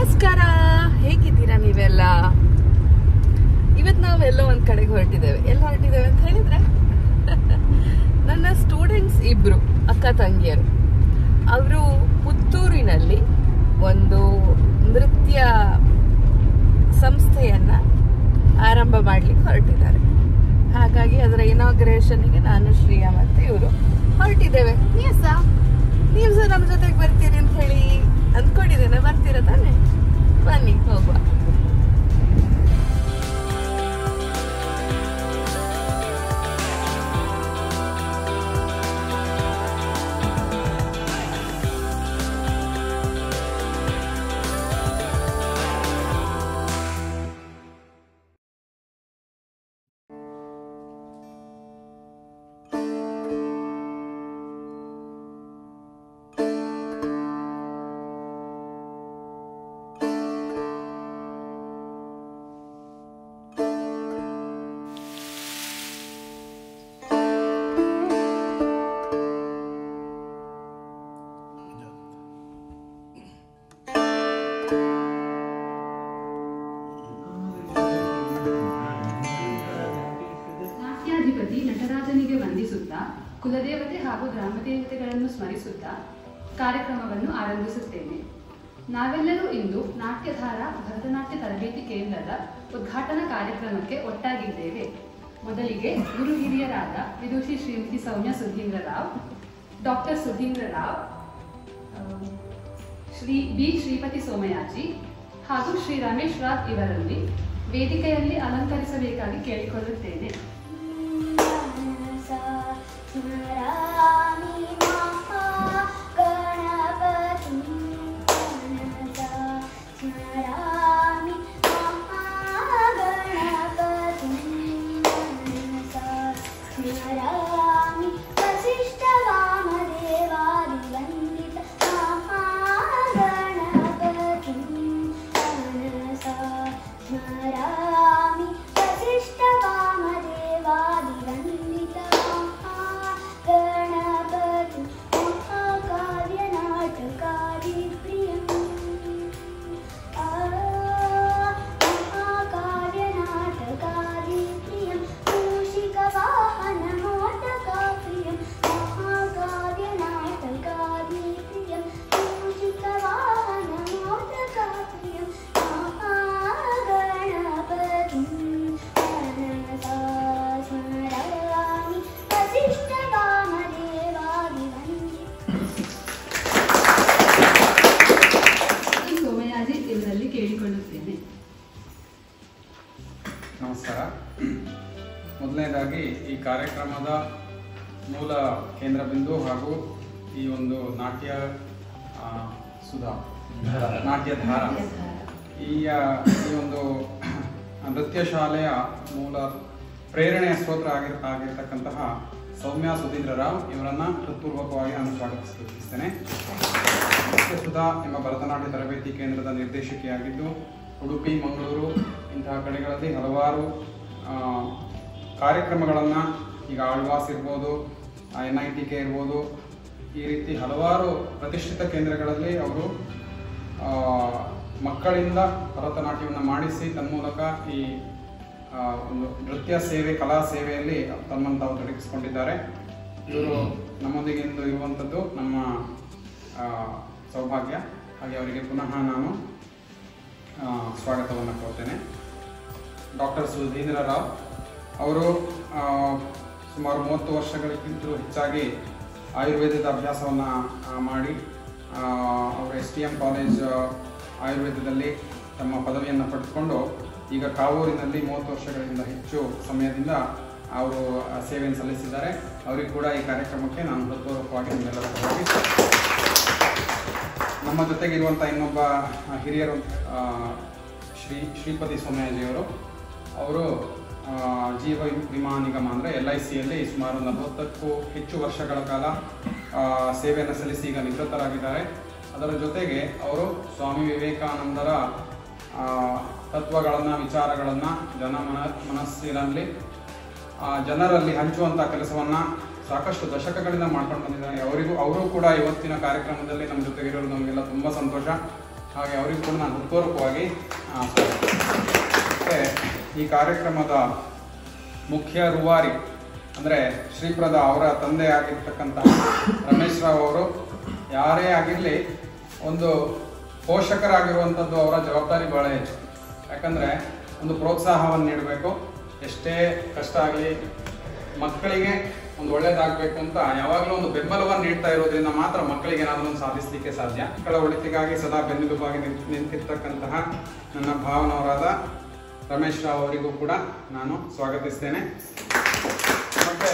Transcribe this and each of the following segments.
ನಮಸ್ಕಾರ, ಹೇಗಿದ್ದೀರಾ ನೀವೆಲ್ಲ? ಇವತ್ತು ನಾವೆಲ್ಲ ಒಂದ್ ಕಡೆಗೆ ಹೊರಟಿದ್ದೇವೆ. ಎಲ್ಲಿ ಹೊರಟಿದ್ದೇವೆ ಅಂತ ಹೇಳಿದ್ರೆ, ನನ್ನ ಸ್ಟೂಡೆಂಟ್ಸ್ ಇಬ್ರು ಅಕ್ಕ ತಂಗಿಯರು, ಅವರು ಪುತ್ತೂರಿನಲ್ಲಿ ಒಂದು ನೃತ್ಯ ಸಂಸ್ಥೆಯನ್ನ ಆರಂಭ ಮಾಡ್ಲಿಕ್ಕೆ ಹೊರಟಿದ್ದಾರೆ. ಹಾಗಾಗಿ ಅದರ ಇನಾಗ್ರೇಷನ್ಗೆ ನಾನು, ಶ್ರೀಯಾ ಮತ್ತೆ ಇವರು ಹೊರಟಿದ್ದೇವೆ. ನೀವು ಸಹ ನಮ್ಮ ಜೊತೆಗೆ ಬರ್ತೀರಿ ಅಂತ ಹೇಳಿ ಅಂದ್ಕೊಂಡಿದ್ದೇನೆ. ಬರ್ತೀರಾ ತಾನೆ? ಬನ್ನಿ ಹೋಗುವ. ನಟರಾಜನಿಗೆ ವಂದಿಸುತ್ತಾ, ಕುಲದೇವತೆ ಹಾಗೂ ಗ್ರಾಮದೇವತೆಗಳನ್ನು ಸ್ಮರಿಸುತ್ತಾ ಕಾರ್ಯಕ್ರಮವನ್ನು ಆರಂಭಿಸುತ್ತೇನೆ. ನಾವೆಲ್ಲರೂ ಇಂದು ನಾಟ್ಯಧಾರ ಭರತನಾಟ್ಯ ತರಬೇತಿ ಕೇಂದ್ರದ ಉದ್ಘಾಟನಾ ಕಾರ್ಯಕ್ರಮಕ್ಕೆ ಒಟ್ಟಾಗಿದ್ದೇವೆ. ಮೊದಲಿಗೆ ಗುರು ಹಿರಿಯರಾದ ವಿದುಷಿ ಶ್ರೀಮತಿ ಸೌಮ್ಯ ಸುಧೀಂದ್ರ ರಾವ್, ಡಾಕ್ಟರ್ ಸುಧೀಂದ್ರ ರಾವ್, ಶ್ರೀ ಬಿ ಶ್ರೀಪತಿ ಸೋಮಯಾಜಿ ಹಾಗೂ ಶ್ರೀ ರಮೇಶ್ ರಾವ್ ಇವರಲ್ಲಿ ವೇದಿಕೆಯಲ್ಲಿ ಅಲಂಕರಿಸಬೇಕಾಗಿ ಕೇಳಿಕೊಳ್ಳುತ್ತೇನೆ. ನಮಸ್ಕಾರ. ಮೊದಲನೇದಾಗಿ ಈ ಕಾರ್ಯಕ್ರಮದ ಮೂಲ ಕೇಂದ್ರ ಬಿಂದು ಹಾಗೂ ಈ ಒಂದು ನಾಟ್ಯಧಾರ ಈ ಒಂದು ನೃತ್ಯ ಶಾಲೆಯ ಮೂಲ ಪ್ರೇರಣೆಯ ಸ್ತೋತ್ರ ಆಗಿರ್ತಕ್ಕಂತಹ ಸೌಮ್ಯ ಸುಧೀಂದ್ರ ರಾವ್ ಇವರನ್ನು ಹೃತ್ಪೂರ್ವಕವಾಗಿ ನಾನು ಸ್ವಾಗತಿಸುತ್ತೇನೆ. ಸುಧಾ ಎಂಬ ಭರತನಾಟ್ಯ ತರಬೇತಿ ಕೇಂದ್ರದ ನಿರ್ದೇಶಕಿಯಾಗಿದ್ದು, ಉಡುಪಿ, ಮಂಗಳೂರು ಇಂತಹ ಕಡೆಗಳಲ್ಲಿ ಹಲವಾರು ಕಾರ್ಯಕ್ರಮಗಳನ್ನು, ಈಗ ಆಳ್ವಾಸ್ ಇರ್ಬೋದು, NITK ಇರ್ಬೋದು, ಈ ರೀತಿ ಹಲವಾರು ಪ್ರತಿಷ್ಠಿತ ಕೇಂದ್ರಗಳಲ್ಲಿ ಅವರು ಮಕ್ಕಳಿಂದ ಭರತನಾಟ್ಯವನ್ನು ಮಾಡಿಸಿ ತನ್ಮೂಲಕ ಈ ಒಂದು ನೃತ್ಯ ಸೇವೆ, ಕಲಾ ಸೇವೆಯಲ್ಲಿ ತಮ್ಮನ್ನು ತಾವು ತೊಡಗಿಸಿಕೊಂಡಿದ್ದಾರೆ. ಇವರು ನಮ್ಮೊಂದಿಗೆ ಇಂದು ಇರುವಂಥದ್ದು ನಮ್ಮ ಸೌಭಾಗ್ಯ. ಹಾಗೆ ಅವರಿಗೆ ಪುನಃ ನಾನು ಸ್ವಾಗತವನ್ನು ಕೋರ್ತೇನೆ. ಡಾಕ್ಟರ್ ಸುಧೀಂದ್ರ ರಾವ್ ಅವರು ಸುಮಾರು 30 ವರ್ಷಗಳಿಗಿಂತಲೂ ಹೆಚ್ಚಾಗಿ ಆಯುರ್ವೇದದ ಅಭ್ಯಾಸವನ್ನು ಮಾಡಿ ಅವರು STM ಕಾಲೇಜ್ ಆಯುರ್ವೇದದಲ್ಲಿ ತಮ್ಮ ಪದವಿಯನ್ನು ಪಡೆದುಕೊಂಡು ಈಗ ಕಾವೂರಿನಲ್ಲಿ 30 ವರ್ಷಗಳಿಂದ ಹೆಚ್ಚು ಸಮಯದಿಂದ ಅವರು ಸೇವೆಯನ್ನು ಸಲ್ಲಿಸಿದ್ದಾರೆ. ಅವರಿಗೆ ಕೂಡ ಈ ಕಾರ್ಯಕ್ರಮಕ್ಕೆ ನಾನು ಹೃತ್ಪೂರ್ವಕವಾಗಿ ನಿಮ್ಮೆಲ್ಲರ ಪರವಾಗಿ. ನಮ್ಮ ಜೊತೆಗಿರುವಂಥ ಇನ್ನೊಬ್ಬ ಹಿರಿಯರು ಶ್ರೀಪತಿ ಸೋಮಯಾಜಿಯವರು. ಅವರು ಜೀವ ವಿಮಾ ನಿಗಮ ಅಂದರೆ LICಯಲ್ಲಿ ಸುಮಾರು 40ಕ್ಕೂ ಹೆಚ್ಚು ವರ್ಷಗಳ ಕಾಲ ಸೇವೆಯನ್ನು ಸಲ್ಲಿಸಿ ಈಗ ನಿವೃತ್ತರಾಗಿದ್ದಾರೆ. ಅದರ ಜೊತೆಗೆ ಅವರು ಸ್ವಾಮಿ ವಿವೇಕಾನಂದರ ತತ್ವಗಳನ್ನು, ವಿಚಾರಗಳನ್ನು ಮನಸ್ಸಿನಲ್ಲಿ ಜನರಲ್ಲಿ ಹಂಚುವಂಥ ಕೆಲಸವನ್ನು ಸಾಕಷ್ಟು ದಶಕಗಳಿಂದ ಮಾಡ್ಕೊಂಡು ಬಂದಿದ್ದಾರೆ. ಅವರು ಕೂಡ ಇವತ್ತಿನ ಕಾರ್ಯಕ್ರಮದಲ್ಲಿ ನಮ್ಮ ಜೊತೆಗಿರೋರು ನಮಗೆಲ್ಲ ತುಂಬ ಸಂತೋಷ. ಹಾಗೆ ಅವರಿಗೂ ಕೂಡ ನಾನು ಹೃತ್ಪೂರ್ವಕವಾಗಿ ಮತ್ತು ಈ ಕಾರ್ಯಕ್ರಮದ ಮುಖ್ಯ ರೂವಾರಿ ಅಂದರೆ ಶ್ರೀಪ್ರದ ಅವರ ತಂದೆ ಆಗಿರ್ತಕ್ಕಂತಹ ರಮೇಶ್ ರಾವ್ ಅವರು ಯಾರೇ ಆಗಿರಲಿ ಒಂದು ಪೋಷಕರಾಗಿರುವಂಥದ್ದು ಅವರ ಜವಾಬ್ದಾರಿ ಭಾಳ ಹೆಚ್ಚು. ಯಾಕಂದರೆ ಒಂದು ಪ್ರೋತ್ಸಾಹವನ್ನು ನೀಡಬೇಕು, ಎಷ್ಟೇ ಕಷ್ಟ ಆಗಲಿ ಮಕ್ಕಳಿಗೆ ಒಂದು ಒಳ್ಳೇದಾಗಬೇಕು ಅಂತ ಯಾವಾಗಲೂ ಒಂದು ಬೆಂಬಲವನ್ನು ನೀಡ್ತಾ ಇರೋದ್ರಿಂದ ಮಾತ್ರ ಮಕ್ಕಳಿಗೆ ಏನಾದರೂ ಸಾಧಿಸಲಿಕ್ಕೆ ಸಾಧ್ಯ. ಮಕ್ಕಳ ಒಳಿತಿಗಾಗಿ ಸದಾ ಬೆನ್ನೆಲುಬಾಗಿ ನಿಂತಿರ್ತಕ್ಕಂತಹ ನನ್ನ ಭಾವನವರಾದ ರಮೇಶ್ ರಾವ್ ಅವರಿಗೂ ಕೂಡ ನಾನು ಸ್ವಾಗತಿಸ್ತೇನೆ. ಮತ್ತೆ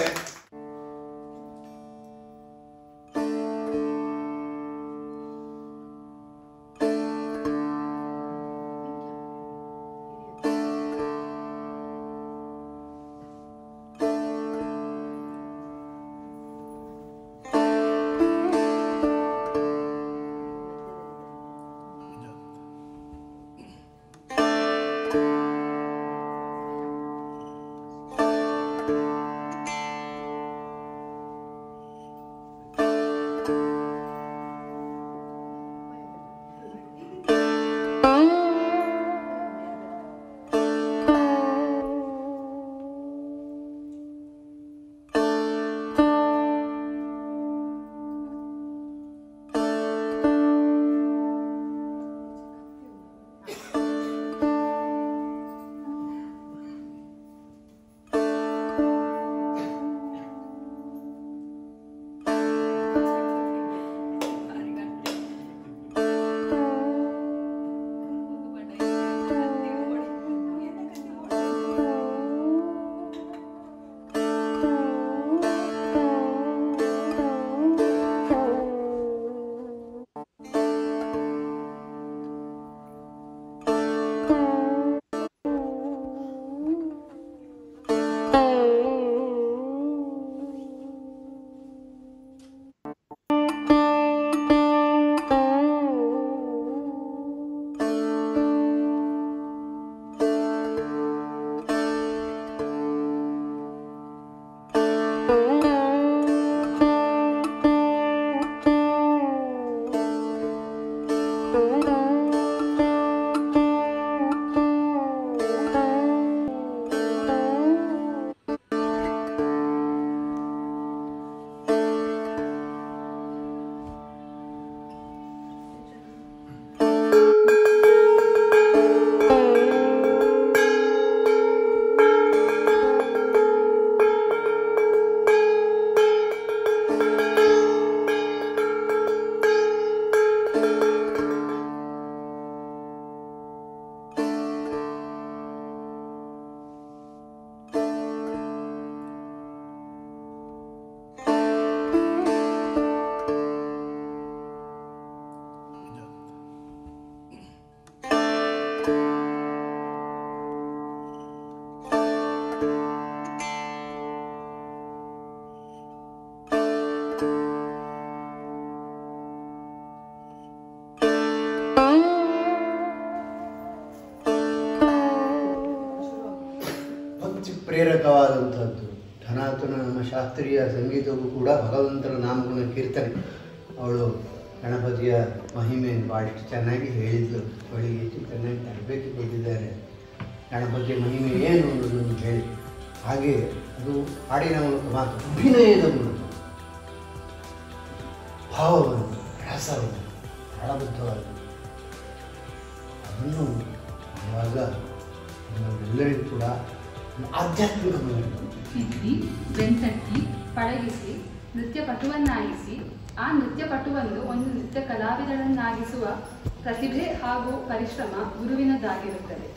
ಪ್ರೇರಕವಾದಂಥದ್ದು. ಧನಾತನ ನಮ್ಮ ಶಾಸ್ತ್ರೀಯ ಸಂಗೀತವೂ ಕೂಡ ಭಗವಂತನ ನಾಮಗುಣ ಕೀರ್ತನೆ. ಅವಳು ಗಣಪತಿಯ ಮಹಿಮೆಯನ್ನು ಭಾಳಷ್ಟು ಚೆನ್ನಾಗಿ ಹೇಳಿದ್ದರು. ಅವಳಿಗೆ ಹೆಚ್ಚು ಚೆನ್ನಾಗಿ ತರಬೇತಿ ಕೊಟ್ಟಿದ್ದಾರೆ. ಗಣಪತಿಯ ಮಹಿಮೆ ಏನು ಅನ್ನೋದನ್ನು ಹೇಳಿ, ಹಾಗೆ ಅದು ಹಾಡಿನ ಮೂಲಕ ಮಾತ್ರ ಅಭಿನಯದ ಮೂಲಕ ಭಾವವನ್ನು, ರಸವನ್ನು, ತಾಳಬದ್ಧವಾಗಿ ಅದನ್ನು ಮಾಡುವಾಗ ನಮ್ಮೆಲ್ಲರಿಗೂ ಕೂಡ ಆಧ್ಯಾತ್ಮಿಕ ತಿದ್ದಿ ಬೆಂತಟ್ಟಿ ಪಳಗಿಸಿ ನೃತ್ಯಪಟುವನ್ನಾಗಿಸಿ ಆ ನೃತ್ಯಪಟುವನ್ನು ಒಂದು ನೃತ್ಯ ಕಲಾವಿದರನ್ನಾಗಿಸುವ ಪ್ರತಿಭೆ ಹಾಗೂ ಪರಿಶ್ರಮ ಗುರುವಿನದ್ದಾಗಿರುತ್ತದೆ.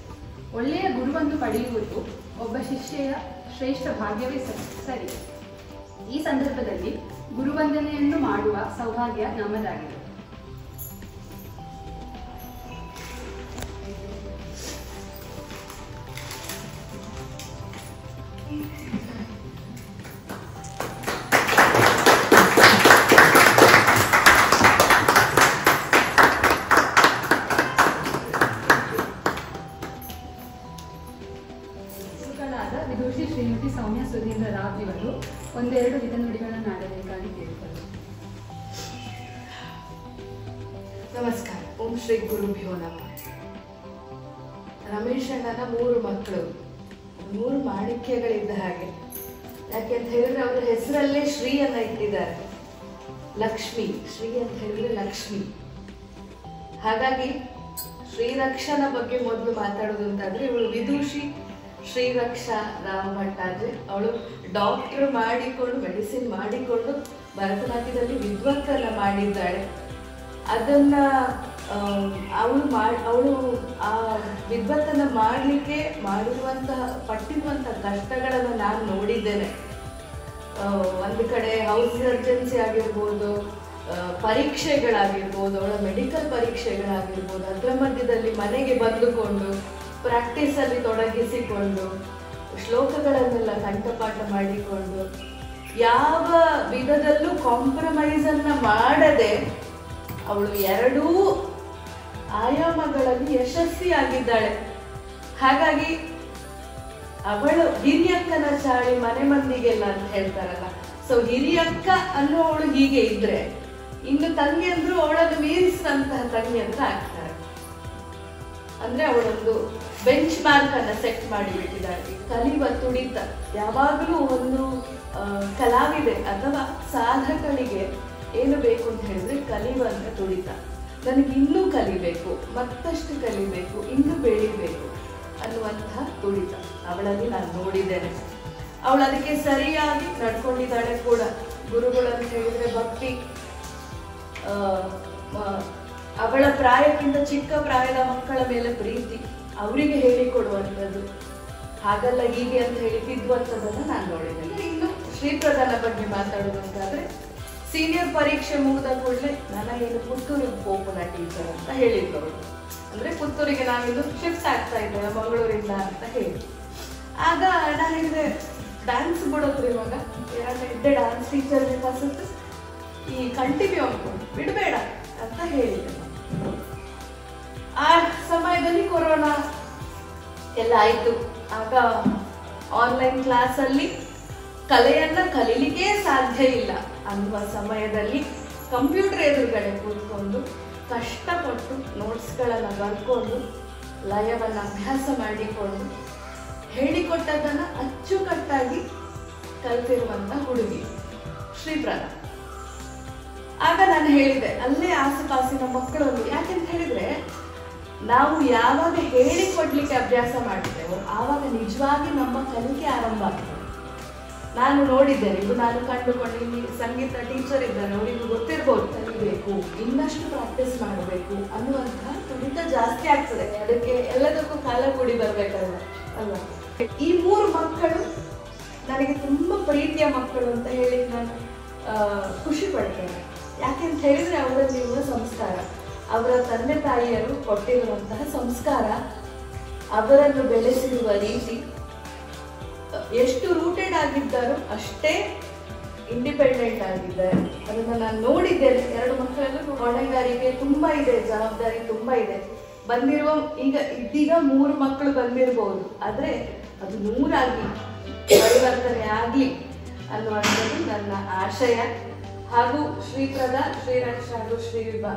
ಒಳ್ಳೆಯ ಗುರುವನ್ನು ಪಡೆಯುವುದು ಒಬ್ಬ ಶಿಷ್ಯೆಯ ಶ್ರೇಷ್ಠ ಭಾಗ್ಯವೇ ಸರಿ. ಈ ಸಂದರ್ಭದಲ್ಲಿ ಗುರುವಂದನೆಯನ್ನು ಮಾಡುವ ಸೌಭಾಗ್ಯ ನಮ್ಮದಾಗಿದೆ. ವಿದೂಷಿ ಶ್ರೀಮತಿ ಸೌಮ್ಯ ಸುಧೀಂದ್ರ ರಾವ್ ಇವರು ಒಂದೆರಡು ಹಿತನುಡಿಗಳನ್ನು ಆಡಬೇಕಾಗಿ ಕೇಳಿಕೊಳ್ಳಿ. ಶ್ರೀ ಗುರುಭ್ಯೋ ನಮಃ. ರಮೇಶ್ ಅಣ್ಣನ 3 ಮಕ್ಕಳು, 3 ಮಾಣಿಕ್ಯಗಳಿದ್ದ ಹಾಗೆ. ಯಾಕೆಂತ ಹೇಳಿದ್ರೆ ಅವರ ಹೆಸರಲ್ಲೇ ಶ್ರೀ ಅನ್ನ ಇಟ್ಟಿದ್ದಾರೆ. ಲಕ್ಷ್ಮಿ, ಶ್ರೀ ಅಂತ ಹೇಳಿದ್ರೆ ಲಕ್ಷ್ಮಿ. ಹಾಗಾಗಿ ಶ್ರೀರಕ್ಷನ ಬಗ್ಗೆ ಮೊದಲು ಮಾತಾಡೋದು ಅಂತಾದ್ರೆ, ಇವಳು ವಿದೂಷಿ ಶ್ರೀರಕ್ಷಾ ರಾಮ್ ಭಟ್ಟಾದ್ರೆ. ಅವಳು ಡಾಕ್ಟರ್ ಮಾಡಿಕೊಂಡು, ಮೆಡಿಸಿನ್ ಮಾಡಿಕೊಂಡು ಭರತನಾಟ್ಯದಲ್ಲಿ ವಿದ್ವತ್ತನ್ನ ಮಾಡಿದ್ದಾಳೆ. ಅದನ್ನ ಅವಳು ಆ ವಿದ್ವತ್ತನ್ನ ಮಾಡಲಿಕ್ಕೆ ಪಟ್ಟಿರುವಂತಹ ಕಷ್ಟಗಳನ್ನು ನಾನು ನೋಡಿದ್ದೇನೆ. ಒಂದು ಕಡೆ ಹೌಸ್ ಸರ್ಜನ್ಸಿ ಆಗಿರ್ಬೋದು, ಪರೀಕ್ಷೆಗಳಾಗಿರ್ಬೋದು, ಅವಳ ಮೆಡಿಕಲ್ ಪರೀಕ್ಷೆಗಳಾಗಿರ್ಬೋದು, ಅದರ ಮಧ್ಯದಲ್ಲಿ ಮನೆಗೆ ಬಂದುಕೊಂಡು ಪ್ರಾಕ್ಟೀಸ್ ಅಲ್ಲಿ ತೊಡಗಿಸಿಕೊಂಡು ಶ್ಲೋಕಗಳನ್ನೆಲ್ಲ ಕಂಠಪಾಠ ಮಾಡಿಕೊಂಡು ಯಾವ ವಿಧದಲ್ಲೂ ಕಾಂಪ್ರಮೈಸ್ ಅನ್ನ ಮಾಡದೆ ಅವಳು 2 ಆಯಾಮಗಳಲ್ಲಿ ಯಶಸ್ವಿಯಾಗಿದ್ದಾಳೆ. ಹಾಗಾಗಿ ಅವಳು ಹಿರಿಯಕ್ಕನ ಚಾಳಿ ಮನೆ ಮಂದಿಗೆಲ್ಲ ಅಂತ ಹೇಳ್ತಾರಲ್ಲ, ಸೊ ಹಿರಿಯಕ್ಕ ಅನ್ನುವವಳು ಹೀಗೆ ಇದ್ರೆ ಇನ್ನು ತಂಗಿಯಂದ್ರು ಅವಳನ್ನು ಮೀರಿಸಿದಂತಹ ತಂಗಿಯಂದ್ರ ಆಗ್ತಾರೆ. ಅಂದ್ರೆ ಅವಳೊಂದು ಬೆಂಚ್ ಮಾರ್ಕ್ ಅನ್ನ ಸೆಟ್ ಮಾಡಿಬಿಟ್ಟಿದ್ದಾಳೆ. ಕಲಿಯುವ ತುಡಿತ ಯಾವಾಗಲೂ ಒಂದು ಕಲಾವಿದೆ ಅಥವಾ ಸಾಧಕನಿಗೆ ಏನು ಬೇಕು ಅಂತ ಹೇಳಿದ್ರೆ ಕಲಿಯುವಂತ ತುಡಿತ. ನನಗೆ ಇನ್ನೂ ಕಲಿಬೇಕು, ಮತ್ತಷ್ಟು ಕಲಿಬೇಕು, ಇನ್ನೂ ಬೆಳಿಬೇಕು ಅನ್ನುವಂತಹ ತುಡಿತ ಅವಳಲ್ಲಿ ನಾನು ನೋಡಿದ್ದೇನೆ. ಅವಳು ಅದಕ್ಕೆ ಸರಿಯಾಗಿ ನಡ್ಕೊಂಡಿದ್ದಾಳೆ ಕೂಡ. ಗುರುಗಳಂತ ಹೇಳಿದ್ರೆ ಭಕ್ತಿ, ಅವಳ ಪ್ರಾಯಕ್ಕಿಂತ ಚಿಕ್ಕ ಪ್ರಾಯದ ಮಕ್ಕಳ ಮೇಲೆ ಪ್ರೀತಿ, ಅವರಿಗೆ ಹೇಳಿಕೊಡುವಂಥದ್ದು. ಹಾಗಲ್ಲ ಹೀಗೆ ಅಂತ ಹೇಳಿ ತಿದ್ದುವಂಥದ್ದನ್ನು ನಾನು ನೋಡಿದ್ದೇನೆ. ಇನ್ನು ಶ್ರೀಪ್ರಧಾನ ಬಗ್ಗೆ ಮಾತಾಡೋದಂತಾದ್ರೆ, ಸೀನಿಯರ್ ಪರೀಕ್ಷೆ ಮುಗಿದ ಕೂಡಲೇ ನನಗೇನು ಪುತ್ತೂರಿಗೆ ಹೋಗೋಣ ಟೀಚರ್ ಅಂತ ಹೇಳಿದ್ರು ಅವರು. ಅಂದ್ರೆ ಪುತ್ತೂರಿಗೆ ನಾವಿನ್ನು ಶಿಫ್ಟ್ ಆಗ್ತಾ ಇದ್ದೇವೆ ಮಂಗಳೂರಿಂದ ಅಂತ ಹೇಳಿ. ಆಗ ನಾನು ಹೇಳಿದೆ, ಡ್ಯಾನ್ಸ್ ಬಿಡೋದ್ರಿ ಇವಾಗ, ಎರಡೇ ಡ್ಯಾನ್ಸ್ ಟೀಚರ್ ಫಸ್ಟ್ ಈ ಕಂಟಿನ್ಯೂ ಅನ್ಕೊಂಡು ಬಿಡಬೇಡ ಅಂತ ಹೇಳಿದೆ. ಆ ಸಮಯದಲ್ಲಿ ಕೊರೋನಾ ಎಲ್ಲ ಆಯ್ತು. ಆಗ ಆನ್ಲೈನ್ ಕ್ಲಾಸ್ ಅಲ್ಲಿ ಕಲೆಯನ್ನ ಕಲೀಲಿಕ್ಕೆ ಸಾಧ್ಯ ಇಲ್ಲ ಅನ್ನುವ ಸಮಯದಲ್ಲಿ ಕಂಪ್ಯೂಟರ್ ಎದುರುಗಡೆ ಕೂತ್ಕೊಂಡು ಕಷ್ಟಪಟ್ಟು ನೋಟ್ಸ್ಗಳನ್ನು ಬರ್ಕೊಂಡು ಲಯವನ್ನು ಅಭ್ಯಾಸ ಮಾಡಿಕೊಂಡು ಹೇಳಿಕೊಟ್ಟದನ್ನ ಅಚ್ಚುಕಟ್ಟಾಗಿ ಕಲ್ತಿರುವಂತ ಹುಡುಗಿ ಶ್ರೀಪ್ರಧಾನ. ಆಗ ನಾನು ಹೇಳಿದೆ, ಅಲ್ಲೇ ಆಸುಪಾಸಿನ ಮಕ್ಕಳನ್ನು, ಯಾಕೆಂತ ಹೇಳಿದ್ರೆ ನಾವು ಯಾವಾಗ ಹೇಳಿಕೊಡ್ಲಿಕ್ಕೆ ಅಭ್ಯಾಸ ಮಾಡಿದ್ದೇವೋ ಆವಾಗ ನಿಜವಾಗಿ ನಮ್ಮ ಕಲಿಕೆ ಆರಂಭ ಆಗ್ತದೆ. ನಾನು ನೋಡಿದ್ದೇನೆ, ಇದು ನಾನು ಕಂಡುಕೊಂಡು, ಇಲ್ಲಿ ಸಂಗೀತ ಟೀಚರ್ ಇದ್ದಾರೆ, ಅವರಿಗೂ ಗೊತ್ತಿರ್ಬೋದು, ಕಲಿಬೇಕು, ಇನ್ನಷ್ಟು ಪ್ರಾಕ್ಟೀಸ್ ಮಾಡಬೇಕು ಅನ್ನುವಂತಹ ತುಡಿತ ಜಾಸ್ತಿ ಆಗ್ತದೆ. ಅದಕ್ಕೆ ಎಲ್ಲದಕ್ಕೂ ಕಾಲ ಕೂಡಿ ಬರ್ಬೇಕಲ್ಲ ಅಲ್ವಾ. ಈ 3 ಮಕ್ಕಳು ನನಗೆ ತುಂಬಾ ಪ್ರೀತಿಯ ಮಕ್ಕಳು ಅಂತ ಹೇಳಿ ನಾನು ಖುಷಿ ಪಡ್ತೇನೆ. ಯಾಕೆಂತ ಹೇಳಿದ್ರೆ ಅವರಲ್ಲಿರುವ ಸಂಸ್ಕಾರ, ಅವರ ತಂದೆ ತಾಯಿಯರು ಕೊಟ್ಟಿರುವಂತಹ ಸಂಸ್ಕಾರ, ಅವರನ್ನು ಬೆಳೆಸಿರುವ ರೀತಿ, ಎಷ್ಟು ರೂಟೆಡ್ ಆಗಿದ್ದಾರೋ ಅಷ್ಟೇ ಇಂಡಿಪೆಂಡೆಂಟ್ ಆಗಿದ್ದಾರೆ. ಅದನ್ನು ನಾನು ನೋಡಿದ್ದೇನೆ. 2 ಮಕ್ಕಳಲ್ಲೂ ಹೊಣೆಗಾರಿಕೆ ತುಂಬಾ ಇದೆ, ಜವಾಬ್ದಾರಿ ತುಂಬಾ ಇದೆ. ಇದೀಗ 3 ಮಕ್ಕಳು ಬಂದಿರಬಹುದು, ಆದ್ರೆ ಅದು 100 ಆಗಿ ಪರಿವರ್ತನೆ ಆಗ್ಲಿ ಅನ್ನುವಂಥದ್ದು ನನ್ನ ಆಶಯ. ಹಾಗೂ ಶ್ರೀಪ್ರಧಾ, ಶ್ರೀರಕ್ಷಾ ಹಾಗೂ ಶ್ರೀವಿಭಾ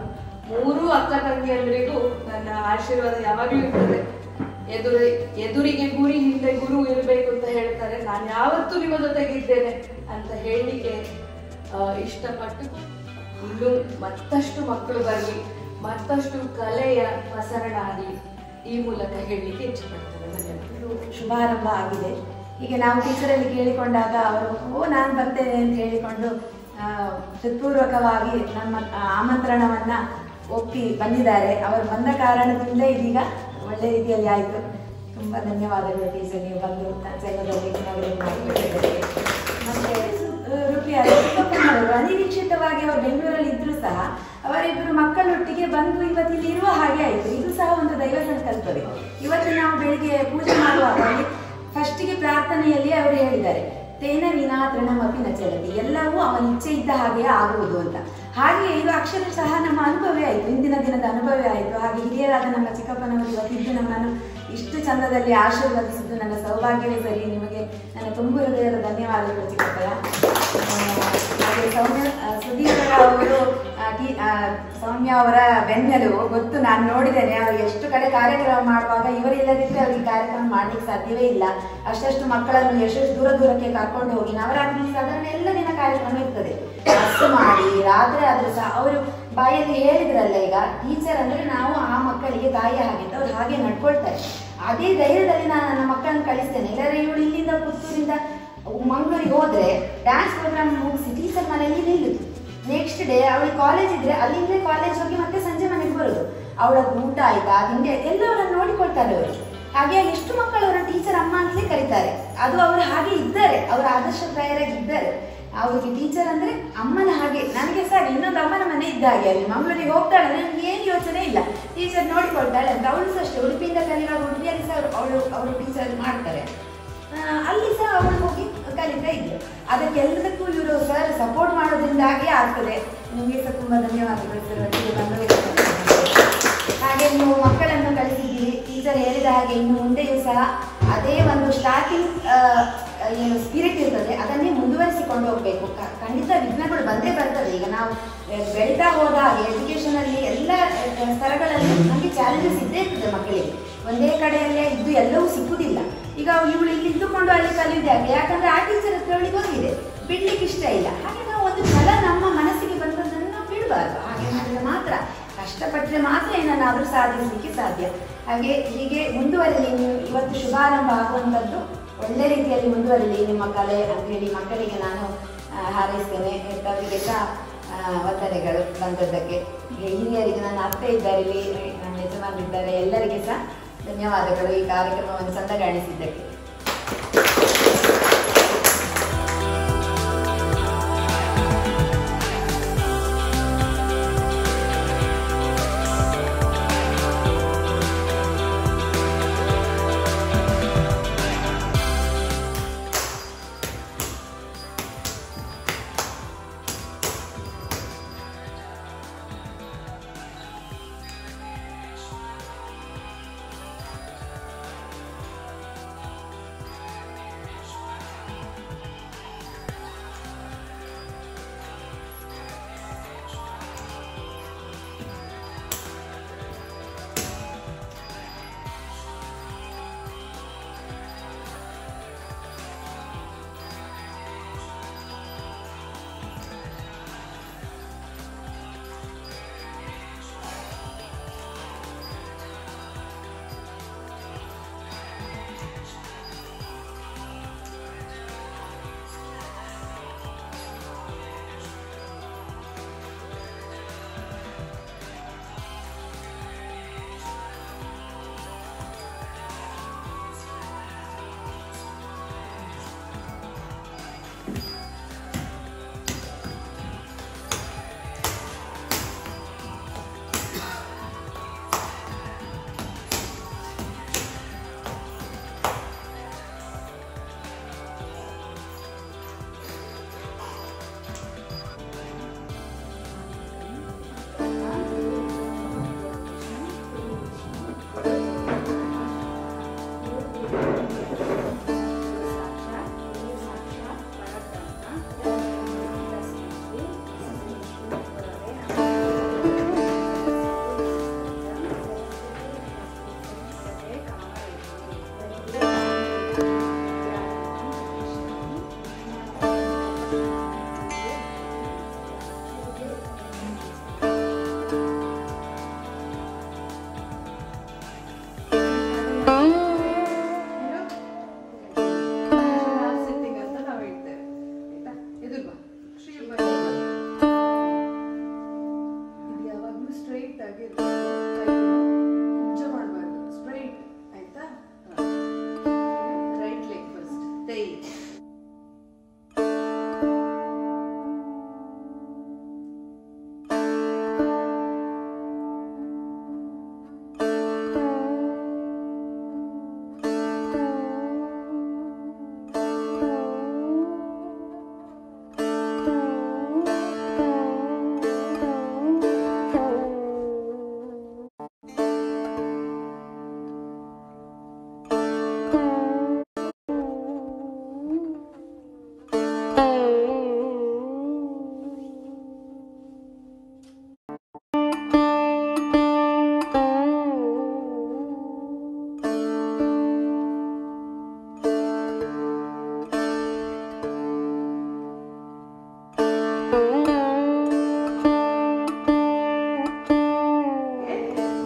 3 ಅಕ್ಕ ತಂಗಿಯಂದ್ರಿಗೂ ನನ್ನ ಆಶೀರ್ವಾದ ಯಾವಾಗಲೂ ಇರ್ತದೆ. ಎದುರಿಗೆ ಗುರಿ, ಹಿಂದೆ ಗುರು ಇರಬೇಕು ಅಂತ ಹೇಳ್ತಾರೆ. ನಾನು ಯಾವತ್ತೂ ನಿಮ್ಮ ಜೊತೆಗಿದ್ದೇನೆ ಅಂತ ಹೇಳಲಿಕ್ಕೆ ಇಷ್ಟಪಟ್ಟು, ಇನ್ನು ಮತ್ತಷ್ಟು ಮಕ್ಕಳು ಬರಲಿ, ಮತ್ತಷ್ಟು ಕಲೆಯ ಪ್ರಸರಣ ಆಗಲಿ, ಈ ಮೂಲಕ ಹೇಳಲಿಕ್ಕೆ ಇಷ್ಟಪಡ್ತೇನೆ. ಧನ್ಯವಾದ. ಶುಭಾರಂಭ ಆಗಿದೆ. ಹೀಗೆ ನಾವು ಟೀಚರಲ್ಲಿ ಕೇಳಿಕೊಂಡಾಗ ಅವರು ನಾನು ಬರ್ತೇನೆ ಅಂತ ಹೇಳಿಕೊಂಡು ಹೃತ್ಪೂರ್ವಕವಾಗಿ ನಮ್ಮ ಆಮಂತ್ರಣವನ್ನ ಒಪ್ಪಿ ಬಂದಿದ್ದಾರೆ. ಅವರು ಬಂದ ಕಾರಣದಿಂದ ಇದೀಗ ಒಳ್ಳೆ ರೀತಿಯಲ್ಲಿ ಆಯಿತು. ತುಂಬ ಧನ್ಯವಾದಗಳು ಟೀಚರ್, ನೀವು ಬಂದು ಸಂಘದಲ್ಲಿ ಮಾಡಿಕೊಟ್ಟಿದ್ದಾರೆ. ಮತ್ತೆ ರುಪಿಯವರು ಅನಿರೀಕ್ಷಿತವಾಗಿ ಅವರು ಬೆಂಗಳೂರಲ್ಲಿ ಇದ್ರು ಸಹ ಅವರಿಬ್ಬರು ಮಕ್ಕಳೊಟ್ಟಿಗೆ ಬಂದು ಇವತ್ತಿಲ್ಲಿ ಇರುವ ಹಾಗೆ ಆಯಿತು. ಇದು ಸಹ ಒಂದು ದೈವ ಸಂಕಲ್ಪವೇ. ಇವತ್ತು ನಾವು ಬೆಳಿಗ್ಗೆ ಪೂಜೆ ಮಾಡುವಾಗ ಫಸ್ಟಿಗೆ ಪ್ರಾರ್ಥನೆಯಲ್ಲಿ ಅವರು ಹೇಳಿದ್ದಾರೆ, ತೇನ ವಿನಾ ತೃಣಮಪಿ ನ ಚಲತಿ, ಎಲ್ಲವೂ ಅವನ ಇಚ್ಛೆ ಇದ್ದ ಹಾಗೆ ಆಗುವುದು ಅಂತ. ಹಾಗೆ ಇದು ಅಕ್ಷರ ಸಹ ನಮ್ಮ ಅನುಭವವೇ ಆಯಿತು, ಇಂದಿನ ದಿನದ ಅನುಭವವೇ ಆಯಿತು. ಹಾಗೆ ಹಿರಿಯರಾದ ನಮ್ಮ ಚಿಕ್ಕಪ್ಪನವರು ಇವತ್ತಿದ್ದು ನಮ್ಮನ್ನು ಇಷ್ಟು ಚಂದದಲ್ಲಿ ಆಶೀರ್ವದಿಸಿದ್ದು ನನ್ನ ಸೌಭಾಗ್ಯವೇ ಸರಿ. ನಿಮಗೆ ನನ್ನ ತುಂಬ ಹೃದಯದ ಧನ್ಯವಾದಗಳು ಚಿಕ್ಕಪ್ಪಯ್ಯ. ಹಾಗೆ ಸುಧೀರ್ ಅವರು ಸೌಮ್ಯ ಅವರ ಬೆನ್ನೆಲುಬು ಗೊತ್ತು, ನಾನು ನೋಡಿದ್ದೇನೆ. ಅವರು ಎಷ್ಟು ಕಡೆ ಕಾರ್ಯಕ್ರಮ ಮಾಡುವಾಗ ಇವರಿಲ್ಲದಿದ್ದರೆ ಅವರಿಗೆ ಕಾರ್ಯಕ್ರಮ ಮಾಡ್ಲಿಕ್ಕೆ ಸಾಧ್ಯವೇ ಇಲ್ಲ. ಅಷ್ಟು ಮಕ್ಕಳನ್ನು ಎಷ್ಟು ದೂರಕ್ಕೆ ಕರ್ಕೊಂಡು ಹೋಗಿ ನವರಾತ್ರಿ ಸಾಧಾರಣ ಎಲ್ಲ ದಿನ ಕಾರ್ಯಕ್ರಮ ಇರ್ತದೆ. ಅಷ್ಟು ಮಾಡಿ ರಾತ್ರಿ ಆದ್ರೂ ಸಹ ಅವರು ಬಾಯಲ್ಲಿ ಹೇಳಿದ್ರಲ್ಲ, ಈಗ ಟೀಚರ್ ಅಂದ್ರೆ ನಾವು ಆ ಮಕ್ಕಳಿಗೆ ತಾಯಿ ಹಾಗೆ ಅವ್ರು ಹಾಗೆ ನಡ್ಕೊಳ್ತಾರೆ. ಅದೇ ಧೈರ್ಯದಲ್ಲಿ ನಾನು ನನ್ನ ಮಕ್ಕಳನ್ನು ಕಳಿಸ್ತೇನೆ. ಇಲ್ಲದ್ರೆ ಇವಳು ಇಲ್ಲಿಂದ ಪುತ್ತೂರಿಂದ ಮಂಗಳೂರಿಗೆ ಹೋದ್ರೆ ಡ್ಯಾನ್ಸ್ ಪ್ರೋಗ್ರಾಮ್ ಮುಗಿಸಿ ಟೀಚರ್ ಮನೆಯಲ್ಲಿ ನಿಲ್ಲುದು. ನೆಕ್ಸ್ಟ್ ಡೇ ಅವಳಿಗೆ ಕಾಲೇಜ್ ಇದ್ರೆ ಅಲ್ಲಿಂದಲೇ ಕಾಲೇಜ್ ಹೋಗಿ ಮತ್ತೆ ಸಂಜೆ ಮನೆಗೆ ಬರೋದು. ಅವಳ ಊಟ ಆಯ್ತಾ ತಿಂಡಿ ಎಲ್ಲವರನ್ನು ನೋಡಿಕೊಳ್ತಾರೆ ಅವರು. ಹಾಗೆ ಎಷ್ಟು ಮಕ್ಕಳು ಅವರ ಟೀಚರ್ ಅಮ್ಮ ಅಂತಲೇ ಕರೀತಾರೆ. ಅದು ಅವರು ಹಾಗೆ ಇದ್ದಾರೆ, ಅವರ ಆದರ್ಶಪ್ರಾಯರಾಗಿ ಇದ್ದಾರೆ. ಅವ್ರಿಗೆ ಟೀಚರ್ ಅಂದ್ರೆ ಅಮ್ಮನ ಹಾಗೆ. ನನಗೆ ಸರ್ ಇನ್ನೊಂದು ಅಮ್ಮನ ಮನೆ ಇದ್ದ ಹಾಗೆ. ಅಲ್ಲಿ ಮಂಗಳೂರಿಗೆ ಹೋಗ್ತಾಳೆ, ನನಗೆ ಏನು ಯೋಚನೆ ಇಲ್ಲ, ಟೀಚರ್ ನೋಡಿಕೊಳ್ತಾಳೆ ಅಂತ. ಅವಳು ಸಹ ಅಷ್ಟೇ, ಉಡುಪಿಯಿಂದ ಕಲಿಯುವಾಗ ಉಡುಪಿಯಲ್ಲಿ ಸಹ ಅವರು ಟೀಚರ್ ಮಾಡ್ತಾರೆ. ಅಲ್ಲಿ ಸಹ ಅವಳು ಹೋಗಿ ಕಲಿತಾ ಇದ್ದರು. ಅದಕ್ಕೆಲ್ಲದಕ್ಕೂ ಇವರು ಸರ್ ಸಪೋರ್ಟ್ ಮಾಡೋದ್ರಿಂದಾಗಿ ಆಗ್ತದೆ. ನಿಮಗೆ ಸಹ ತುಂಬ ಧನ್ಯವಾದಗಳು ಸರ್. ಹಾಗೆ ನೀವು ಮಕ್ಕಳನ್ನು ಕಲಿಸಿದ್ದೀರಿ. ಟೀಚರ್ ಹೇಳಿದ ಹಾಗೆ ಇನ್ನು ಮುಂದೆಯೂ ಸಹ ಅದೇ ಒಂದು ಸ್ಟಾರ್ಟಿಂಗ್ ಏನು ಸ್ಪಿರಿಟ್ ಇರ್ತದೆ ಅದನ್ನೇ ಮುಂದುವರಿಸಿಕೊಂಡು ಹೋಗಬೇಕು. ಖಂಡಿತ ವಿಘ್ನಗಳು ಬಂದೇ ಬರ್ತದೆ. ಈಗ ನಾವು ಬೆಳೀತಾ ಹೋದ ಹಾಗೆ ಎಜುಕೇಷನಲ್ಲಿ ಎಲ್ಲ ಸ್ತರಗಳಲ್ಲಿ ನಮಗೆ ಚಾಲೆಂಜಸ್ ಇದ್ದೇ ಇರ್ತದೆ. ಮಕ್ಕಳಿಗೆ ಒಂದೇ ಕಡೆಯಲ್ಲೇ ಇದ್ದು ಎಲ್ಲವೂ ಸಿಕ್ಕುವುದಿಲ್ಲ. ಈಗ ಇವಳು ಇಲ್ಲಿ ಇದ್ದುಕೊಂಡು ಅಲ್ಲಿ ಕಲಿಯುವುದಾಗೆ, ಯಾಕಂದ್ರೆ ಆ ಟೀಚರ್ ಹತ್ರ ಅವಳಿಗೆ ಹೋಗಿದೆ, ಬಿಡ್ಲಿಕ್ಕೆ ಇಷ್ಟ ಇಲ್ಲ. ಹಾಗೆ ನಾವು ಒಂದು ಛಲ ನಮ್ಮ ಮನಸ್ಸಿಗೆ ಬಂದದ್ದನ್ನು ನಾವು ಬಿಡಬಾರ್ದು. ಹಾಗೆ ಮಾಡಿದ್ರೆ ಮಾತ್ರ, ಕಷ್ಟಪಟ್ಟರೆ ಮಾತ್ರ ಏನನ್ನಾದರೂ ಸಾಧಿಸಲಿಕ್ಕೆ ಸಾಧ್ಯ. ಹಾಗೆ ಹೀಗೆ ಮುಂದುವರಿಲಿ. ನೀವು ಇವತ್ತು ಶುಭಾರಂಭ ಆಗುವಂಥದ್ದು ಒಳ್ಳೆ ರೀತಿಯಲ್ಲಿ ಮುಂದುವರಿಲಿ ನಿಮ್ಮ ಕಲೆ ಅಂತ ಹೇಳಿ ಮಕ್ಕಳಿಗೆ ನಾನು ಹಾರೈಸ್ತೇನೆ. ಅವರಿಗೆ ಸಹ ವಂದನೆಗಳು ಬಂದದ್ದಕ್ಕೆ. ಹಿರಿಯರಿಗೆ ನನ್ನ ಅತ್ತೆ ಇದ್ದಾರೆ, ಇಲ್ಲಿ ನನ್ನ ಯಜಮಾನರಿದ್ದಾರೆ, ಎಲ್ಲರಿಗೆ ಸಹ ಧನ್ಯವಾದಗಳು ಈ ಕಾರ್ಯಕ್ರಮವನ್ನು ಸಂದಗಾಣಿಸಿದ್ದಕ್ಕೆ.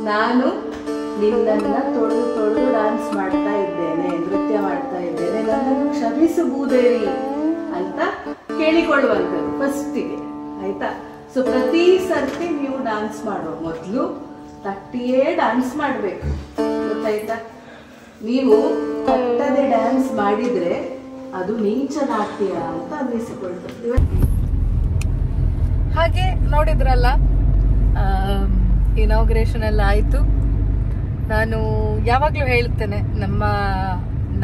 ನಾನು ನಿನ್ನನ್ನ ತೊಳೆದು ತೊಳೆದು ಡಾನ್ಸ್ ಮಾಡ್ತಾ ಇದ್ದೇನೆ, ನೃತ್ಯ ಮಾಡ್ತಾ ಇದ್ದೇನೆ, ನನ್ನನ್ನು ಕ್ಷಮಿಸು ಭೂದೇವಿ ಅಂತ ಕೇಳಿಕೊಳ್ಳುವಂಥದ್ದು ಫಸ್ಟಿಗೆ, ಆಯ್ತಾ? ಸೊ ಪ್ರತಿ ಸರ್ತಿ ನೀವು ಡಾನ್ಸ್ ಮಾಡುವ ಮೊದಲು ತಟ್ಟಿಯೇ ಡಾನ್ಸ್ ಮಾಡ್ಬೇಕು, ಗೊತ್ತಾಯ್ತಾ? ನೀವು ತಟ್ಟದೆ ಡ್ಯಾನ್ಸ್ ಮಾಡಿದ್ರೆ ಅದು ನೀಚ ನಾಟ್ಯ ಅಂತ ಅನ್ನಿಸಿಕೊಳ್ತದೆ. ಹಾಗೆ ನೋಡಿದ್ರಲ್ಲ, ಇನಾಗ್ರೇಷನ್ ಎಲ್ಲ ಆಯ್ತು. ನಾನು ಯಾವಾಗ್ಲೂ ಹೇಳ್ತೇನೆ,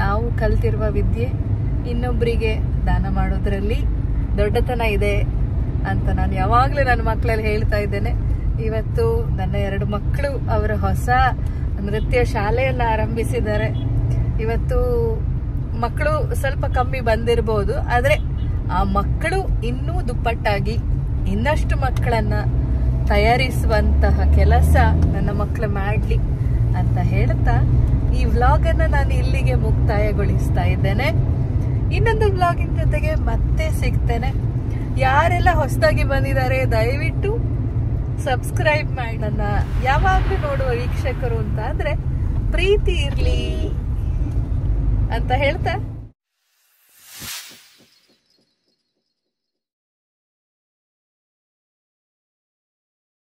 ನಾವು ಕಲ್ತಿರುವ ವಿದ್ಯೆ ಇನ್ನೊಬ್ಬರಿಗೆ ದಾನ ಮಾಡೋದ್ರಲ್ಲಿ ದೊಡ್ಡತನ ಇದೆ ಅಂತ ನಾನು ಯಾವಾಗ್ಲೂ ನನ್ನ ಮಕ್ಕಳಲ್ಲಿ ಹೇಳ್ತಾ ಇದ್ದೇನೆ. ಇವತ್ತು ನನ್ನ 2 ಮಕ್ಕಳು ಅವರ ಹೊಸ ನೃತ್ಯ ಶಾಲೆಯನ್ನ ಆರಂಭಿಸಿದ್ದಾರೆ. ಇವತ್ತು ಮಕ್ಕಳು ಸ್ವಲ್ಪ ಕಮ್ಮಿ ಬಂದಿರಬಹುದು, ಆದ್ರೆ ಆ ಮಕ್ಕಳು ಇನ್ನೂ ದುಪ್ಪಟ್ಟಾಗಿ ಇನ್ನಷ್ಟು ಮಕ್ಕಳನ್ನ ತಯಾರಿಸುವಂತಹ ಕೆಲಸ ನನ್ನ ಮಕ್ಕಳು ಮಾಡ್ಲಿ ಅಂತ ಹೇಳ್ತಾ ಈ ವ್ಲಾಗ್ ಅನ್ನ ನಾನು ಇಲ್ಲಿಗೆ ಮುಕ್ತಾಯಗೊಳಿಸ್ತಾ ಇದ್ದೇನೆ. ಇನ್ನೊಂದು ವ್ಲಾಗಿನ ಜೊತೆಗೆ ಮತ್ತೆ ಸಿಗ್ತೇನೆ. ಯಾರೆಲ್ಲ ಹೊಸದಾಗಿ ಬಂದಿದ್ದಾರೆ ದಯವಿಟ್ಟು ಸಬ್ಸ್ಕ್ರೈಬ್ ಮಾಡಿ. ನನ್ನ ಯಾವಾಗ್ಲೂ ನೋಡುವ ವೀಕ್ಷಕರು ಅಂತ ಆದ್ರೆ ಪ್ರೀತಿ ಇರ್ಲಿ ಅಂತ ಹೇಳ್ತಾ